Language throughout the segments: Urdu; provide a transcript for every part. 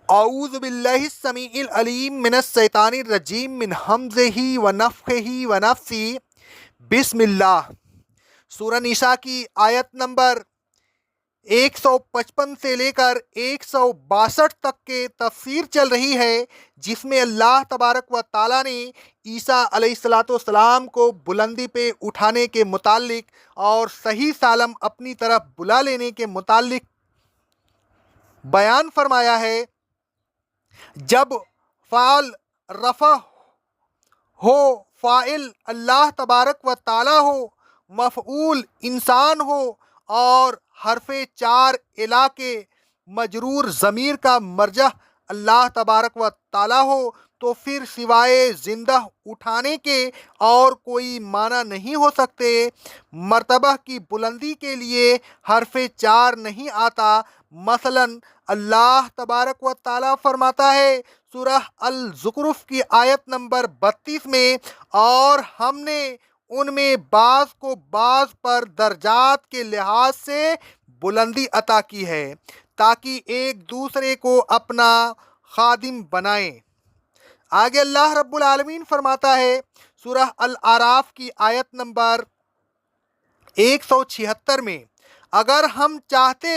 اعوذ باللہ السمیع العلیم من الشیطان الرجیم من حمزہ ونفخہ ونفثہ۔ بسم اللہ۔ سورہ نساء کی آیت نمبر 155 سے لے کر 162 تک کے تفسیر چل رہی ہے، جس میں اللہ تبارک و تعالیٰ نے عیسیٰ علیہ السلام کو بلندی پہ اٹھانے کے متعلق اور صحیح سالم اپنی طرف بلا لینے کے متعلق بیان فرمایا ہے۔ جب فعل رفع ہو، فاعل اللہ تبارک و تعالیٰ ہو، مفعول انسان ہو اور حرف چار الہ کے مجرور ضمیر کا مرجع اللہ تبارک و تعالیٰ ہو، تو پھر سوائے زندہ اٹھانے کے اور کوئی معنی نہیں ہو سکتے۔ مرتبہ کی بلندی کے لیے حرف چار نہیں آتا۔ مثلا اللہ تبارک و تعالیٰ فرماتا ہے سورہ الزخرف کی آیت نمبر 32 میں، اور ہم نے ان میں بعض کو بعض پر درجات کے لحاظ سے بلندی عطا کی ہے تاکہ ایک دوسرے کو اپنا خادم بنائیں۔ آگے اللہ رب العالمین فرماتا ہے سورہ الاعراف کی آیت نمبر 176 میں، اگر ہم چاہتے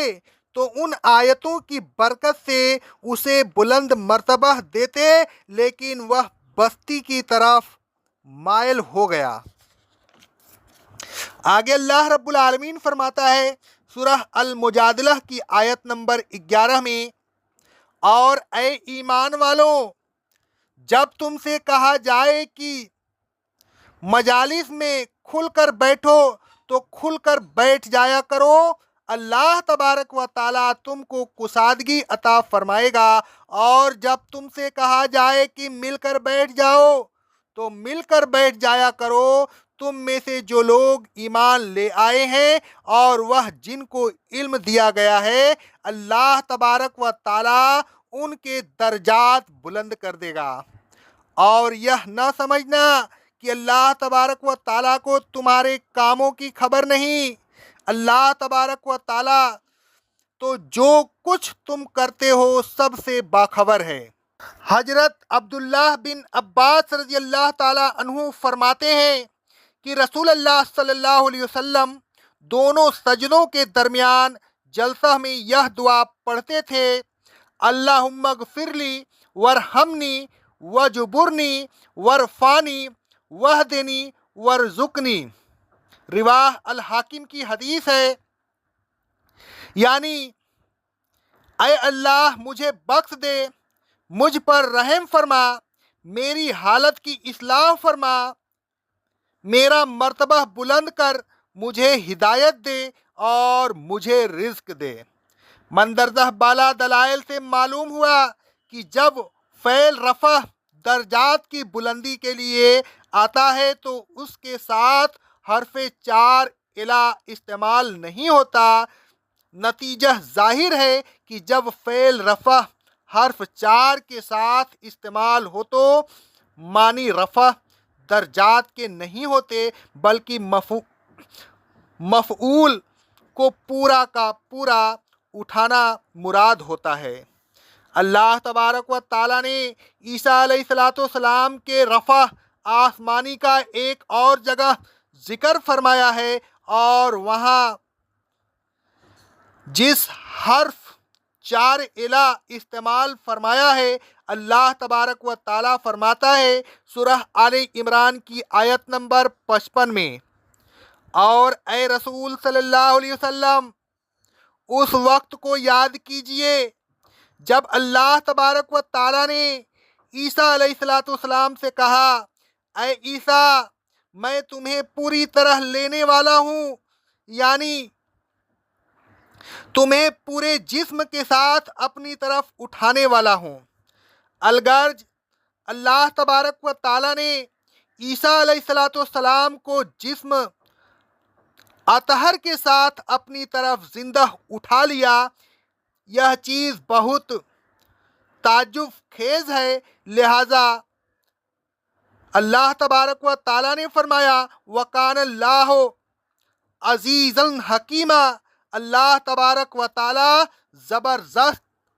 تو ان آیتوں کی برکت سے اسے بلند مرتبہ دیتے، لیکن وہ بستی کی طرف مائل ہو گیا۔ آگے اللہ رب العالمین فرماتا ہے سورہ المجادلہ کی آیت نمبر 11 میں، اور اے ایمان والوں، جب تم سے کہا جائے کہ مجالس میں کھل کر بیٹھو تو کھل کر بیٹھ جایا کرو، اللہ تبارک و تعالیٰ تم کو کشادگی عطا فرمائے گا، اور جب تم سے کہا جائے کہ مل کر بیٹھ جاؤ تو مل کر بیٹھ جایا کرو۔ تم میں سے جو لوگ ایمان لے آئے ہیں اور وہ جن کو علم دیا گیا ہے، اللہ تبارک و تعالیٰ ان کے درجات بلند کر دے گا۔ اور یہ نہ سمجھنا کہ اللہ تبارک و تعالیٰ کو تمہارے کاموں کی خبر نہیں۔ اللہ تبارک و تعالیٰ تو جو کچھ تم کرتے ہو سب سے باخبر ہے۔ حضرت عبداللہ بن عباس رضی اللہ تعالیٰ عنہ فرماتے ہیں کہ رسول اللہ صلی اللہ علیہ وسلم دونوں سجدوں کے درمیان جلسہ میں یہ دعا پڑھتے تھے: اللہم اغفر لی ورحمنی وجبرنی ورفانی وہدنی ورزقنی۔ رواہ الحاکم کی حدیث ہے، یعنی اے اللہ مجھے بخش دے، مجھ پر رحم فرما، میری حالت کی اصلاح فرما، میرا مرتبہ بلند کر، مجھے ہدایت دے اور مجھے رزق دے۔ مندرجہ بالا دلائل سے معلوم ہوا کہ جب فعل رفع درجات کی بلندی کے لیے آتا ہے تو اس کے ساتھ حرف چار الہ استعمال نہیں ہوتا۔ نتیجہ ظاہر ہے کہ جب فعل رفع حرف چار کے ساتھ استعمال ہو تو معنی رفع درجات کے نہیں ہوتے، بلکہ مفعول کو پورا کا پورا اٹھانا مراد ہوتا ہے۔ اللہ تبارک و تعالیٰ نے عیسیٰ علیہ السلام کے رفع آسمانی کا ایک اور جگہ ذکر فرمایا ہے، اور وہاں جس حرف چار الہ استعمال فرمایا ہے، اللہ تبارک و تعالیٰ فرماتا ہے سورہ آل عمران کی آیت نمبر 55 میں، اور اے رسول صلی اللہ علیہ وسلم اس وقت کو یاد کیجئے جب اللہ تبارک و تعالیٰ نے عیسیٰ علیہ السلام سے کہا: اے عیسیٰ، میں تمہیں پوری طرح لینے والا ہوں، یعنی تمہیں پورے جسم کے ساتھ اپنی طرف اٹھانے والا ہوں۔ الغرض اللہ تبارک و تعالیٰ نے عیسیٰ علیہ السلام کو جسم اطہر کے ساتھ اپنی طرف زندہ اٹھا لیا۔ یہ چیز بہت تعجب خیز ہے، لہذا اللہ تبارک و تعالیٰ نے فرمایا: وَقَانَ اللَّهُ عَزِيزًا حَكِيمًا۔ اللہ تبارک و تعالیٰ زبردست